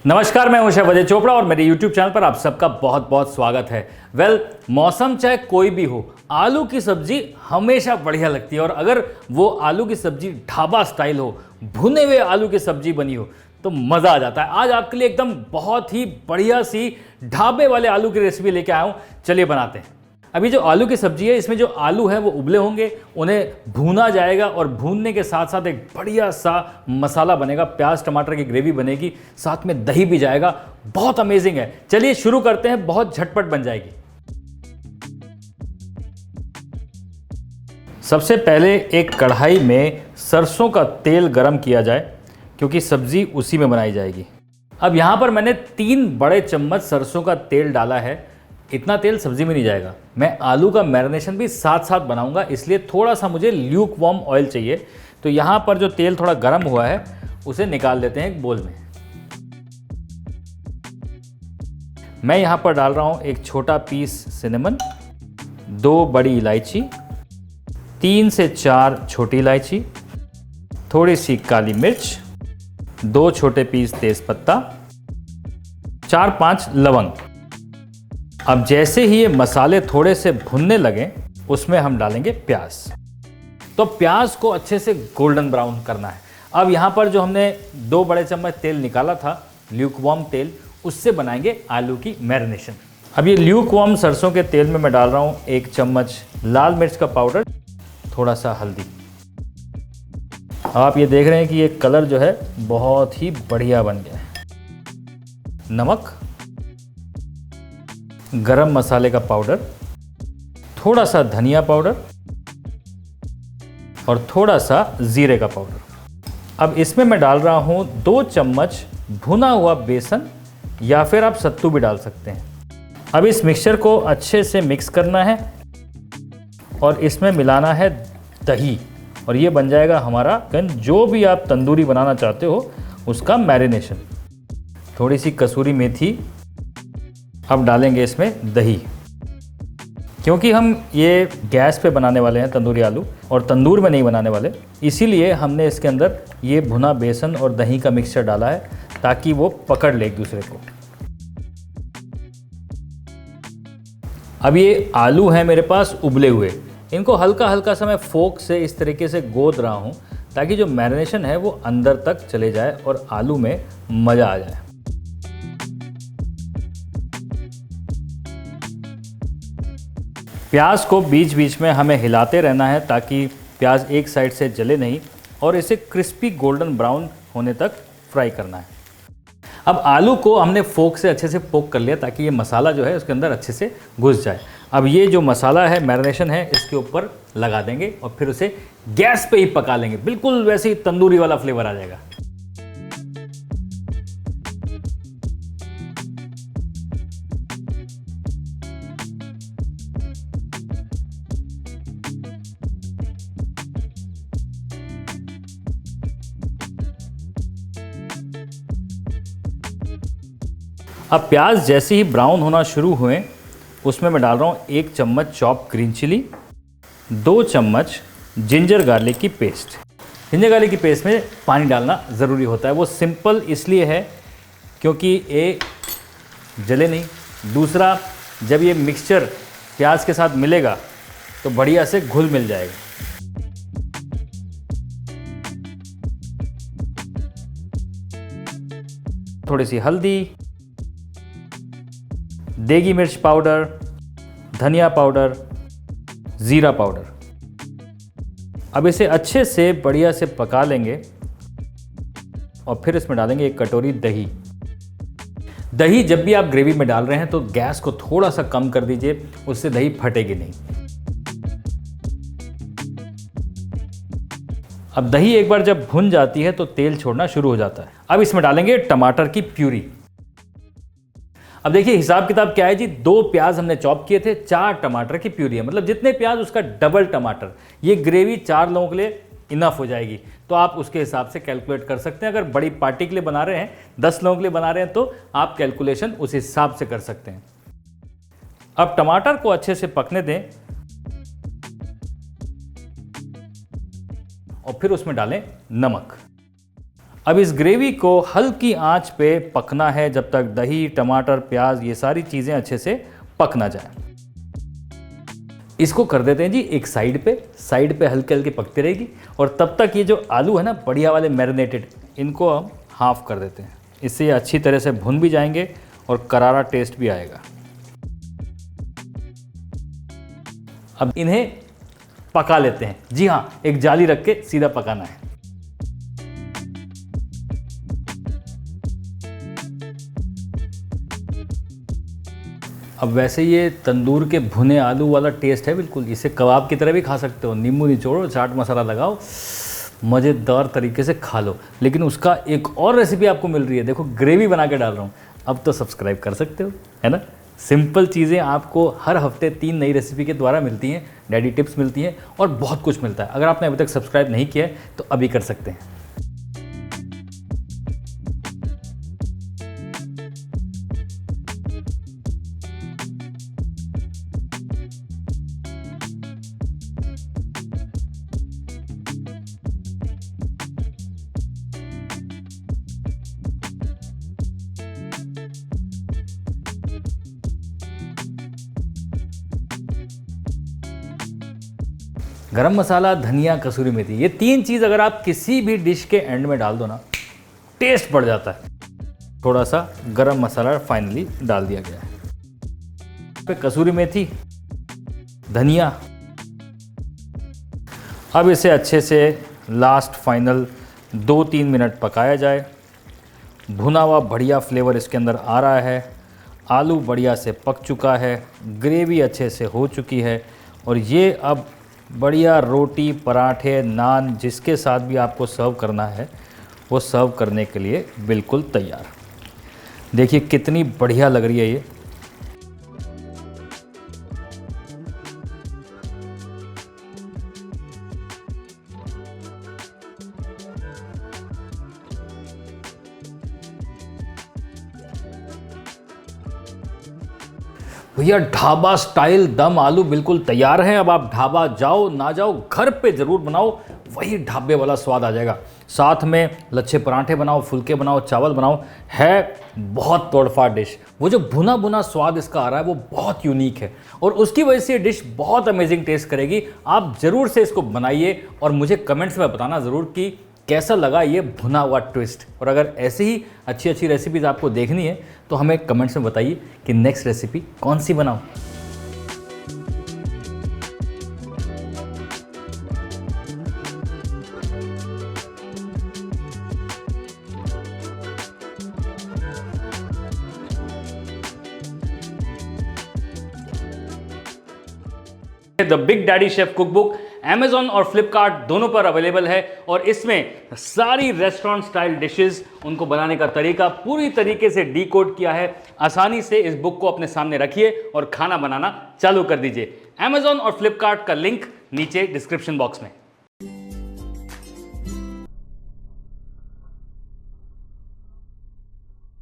नमस्कार, मैं हूं अजय चोपड़ा और मेरे YouTube चैनल पर आप सबका बहुत बहुत स्वागत है। मौसम चाहे कोई भी हो, आलू की सब्जी हमेशा बढ़िया लगती है। और अगर वो आलू की सब्जी ढाबा स्टाइल हो, भुने हुए आलू की सब्जी बनी हो, तो मज़ा आ जाता है। आज आपके लिए एकदम बहुत ही बढ़िया सी ढाबे वाले आलू की रेसिपी लेके आया हूँ। चलिए बनाते हैं। अभी जो आलू की सब्जी है, इसमें जो आलू है वो उबले होंगे, उन्हें भूना जाएगा और भूनने के साथ साथ एक बढ़िया सा मसाला बनेगा, प्याज टमाटर की ग्रेवी बनेगी, साथ में दही भी जाएगा। बहुत अमेजिंग है। चलिए शुरू करते हैं, बहुत झटपट बन जाएगी। सबसे पहले एक कढ़ाई में सरसों का तेल गरम किया जाए, क्योंकि सब्जी उसी में बनाई जाएगी। अब यहाँ पर मैंने 3 बड़े चम्मच सरसों का तेल डाला है। इतना तेल सब्जी में नहीं जाएगा, मैं आलू का मैरिनेशन भी साथ साथ बनाऊंगा, इसलिए थोड़ा सा मुझे ल्यूक वार्म ऑयल चाहिए। तो यहाँ पर जो तेल थोड़ा गर्म हुआ है, उसे निकाल देते हैं एक बोल में। मैं यहाँ पर डाल रहा हूँ एक छोटा पीस सिनेमन, 2 बड़ी इलायची, 3 से 4 छोटी इलायची, थोड़ी सी काली मिर्च, 2 छोटे पीस तेजपत्ता, 4-5 लवंग। अब जैसे ही ये मसाले थोड़े से भुनने लगें, उसमें हम डालेंगे प्याज। तो प्याज को अच्छे से गोल्डन ब्राउन करना है। अब यहाँ पर जो हमने 2 बड़े चम्मच तेल निकाला था, ल्यूकवार्म तेल, उससे बनाएंगे आलू की मैरिनेशन। अब ये ल्यूकवार्म सरसों के तेल में मैं डाल रहा हूँ 1 चम्मच लाल मिर्च का पाउडर, थोड़ा सा हल्दी। आप ये देख रहे हैं कि ये कलर जो है बहुत ही बढ़िया बन गया है। नमक, गरम मसाले का पाउडर, थोड़ा सा धनिया पाउडर और थोड़ा सा जीरे का पाउडर। अब इसमें मैं डाल रहा हूं 2 चम्मच भुना हुआ बेसन, या फिर आप सत्तू भी डाल सकते हैं। अब इस मिक्सचर को अच्छे से मिक्स करना है और इसमें मिलाना है दही, और ये बन जाएगा हमारा जो भी आप तंदूरी बनाना चाहते हो उसका मैरिनेशन। थोड़ी सी कसूरी मेथी। अब डालेंगे इसमें दही, क्योंकि हम ये गैस पे बनाने वाले हैं तंदूरी आलू, और तंदूर में नहीं बनाने वाले, इसीलिए हमने इसके अंदर ये भुना बेसन और दही का मिक्सचर डाला है, ताकि वो पकड़ ले एक दूसरे को। अब ये आलू हैं मेरे पास उबले हुए, इनको हल्का हल्का सा मैं फोक से इस तरीके से गोद रहा हूँ, ताकि जो मैरिनेशन है वो अंदर तक चले जाए और आलू में मज़ा आ जाए। प्याज को बीच बीच में हमें हिलाते रहना है, ताकि प्याज एक साइड से जले नहीं, और इसे क्रिस्पी गोल्डन ब्राउन होने तक फ्राई करना है। अब आलू को हमने फोक से अच्छे से पोक कर लिया, ताकि ये मसाला जो है उसके अंदर अच्छे से घुस जाए। अब ये जो मसाला है, मैरिनेशन है, इसके ऊपर लगा देंगे और फिर उसे गैस पे ही पका लेंगे। बिल्कुल वैसे ही तंदूरी वाला फ्लेवर आ जाएगा। अब प्याज जैसे ही ब्राउन होना शुरू हुए, उसमें मैं डाल रहा हूँ 1 चम्मच चॉप ग्रीन चिली, 2 चम्मच जिंजर गार्लिक की पेस्ट। जिंजर गार्लिक की पेस्ट में पानी डालना ज़रूरी होता है। वो सिंपल इसलिए है क्योंकि ये जले नहीं। दूसरा, जब ये मिक्सचर प्याज के साथ मिलेगा तो बढ़िया से घुल मिल जाएगा। थोड़ी सी हल्दी, देगी मिर्च पाउडर, धनिया पाउडर, ज़ीरा पाउडर। अब इसे अच्छे से बढ़िया से पका लेंगे और फिर इसमें डालेंगे 1 कटोरी दही। दही जब भी आप ग्रेवी में डाल रहे हैं तो गैस को थोड़ा सा कम कर दीजिए, उससे दही फटेगी नहीं। अब दही एक बार जब भुन जाती है तो तेल छोड़ना शुरू हो जाता है। अब इसमें डालेंगे टमाटर की प्यूरी। अब देखिए हिसाब किताब क्या है जी, 2 प्याज हमने चॉप किए थे, 4 टमाटर की प्यूरी है, मतलब जितने प्याज उसका डबल टमाटर। ये ग्रेवी 4 लोगों के लिए इनफ हो जाएगी, तो आप उसके हिसाब से कैलकुलेट कर सकते हैं। अगर बड़ी पार्टी के लिए बना रहे हैं, 10 लोगों के लिए बना रहे हैं, तो आप कैलकुलेशन उस हिसाब से कर सकते हैं। अब टमाटर को अच्छे से पकने दें और फिर उसमें डालें नमक। अब इस ग्रेवी को हल्की आंच पे पकना है जब तक दही, टमाटर, प्याज ये सारी चीज़ें अच्छे से पक ना जाए। इसको कर देते हैं जी एक साइड पे हल्के हल्के पकती रहेगी। और तब तक ये जो आलू है ना बढ़िया वाले मैरिनेटेड, इनको हम हाफ कर देते हैं। इससे ये अच्छी तरह से भुन भी जाएंगे और करारा टेस्ट भी आएगा। अब इन्हें पका लेते हैं। जी हाँ, एक जाली रख के सीधा पकाना है। अब वैसे ये तंदूर के भुने आलू वाला टेस्ट है बिल्कुल, इसे कबाब की तरह भी खा सकते हो। नींबू निचोड़ो, चाट मसाला लगाओ, मज़ेदार तरीके से खा लो। लेकिन उसका एक और रेसिपी आपको मिल रही है, देखो ग्रेवी बना के डाल रहा हूँ। अब तो सब्सक्राइब कर सकते हो, है ना। सिंपल चीज़ें आपको हर हफ्ते 3 नई रेसिपी के द्वारा मिलती हैं, डैडी टिप्स मिलती हैं और बहुत कुछ मिलता है। अगर आपने अभी तक सब्सक्राइब नहीं किया है तो अभी कर सकते हैं। गरम मसाला, धनिया, कसूरी मेथी, ये 3 चीज़ अगर आप किसी भी डिश के एंड में डाल दो ना, टेस्ट बढ़ जाता है। थोड़ा सा गरम मसाला फाइनली डाल दिया गया है। फिर कसूरी मेथी, धनिया। अब इसे अच्छे से लास्ट फाइनल 2-3 मिनट पकाया जाए। भुना हुआ बढ़िया फ्लेवर इसके अंदर आ रहा है, आलू बढ़िया से पक चुका है, ग्रेवी अच्छे से हो चुकी है और ये अब बढ़िया रोटी, पराठे, नान जिसके साथ भी आपको सर्व करना है वो सर्व करने के लिए बिल्कुल तैयार। देखिए कितनी बढ़िया लग रही है ये। भैया ढाबा स्टाइल दम आलू बिल्कुल तैयार है। अब आप ढाबा जाओ ना जाओ, घर पे ज़रूर बनाओ, वही ढाबे वाला स्वाद आ जाएगा। साथ में लच्छे पराठे बनाओ, फुलके बनाओ, चावल बनाओ, है बहुत तोड़फाड़ डिश। वो जो भुना भुना स्वाद इसका आ रहा है वो बहुत यूनिक है और उसकी वजह से ये डिश बहुत अमेजिंग टेस्ट करेगी। आप ज़रूर से इसको बनाइए और मुझे कमेंट्स में बताना ज़रूर कि कैसा लगा ये भुना हुआ ट्विस्ट। और अगर ऐसे ही अच्छी अच्छी रेसिपीज़ आपको देखनी है तो हमें कमेंट्स में बताइए कि नेक्स्ट रेसिपी कौन सी बनाऊं। The big daddy chef cookbook Amazon और Flipkart दोनों पर अवेलेबल है और इसमें सारी रेस्टोरेंट स्टाइल डिशेस, उनको बनाने का तरीका पूरी तरीके से डीकोड किया है। आसानी से इस बुक को अपने सामने रखिए और खाना बनाना चालू कर दीजिए। Amazon और Flipkart का लिंक नीचे डिस्क्रिप्शन बॉक्स में।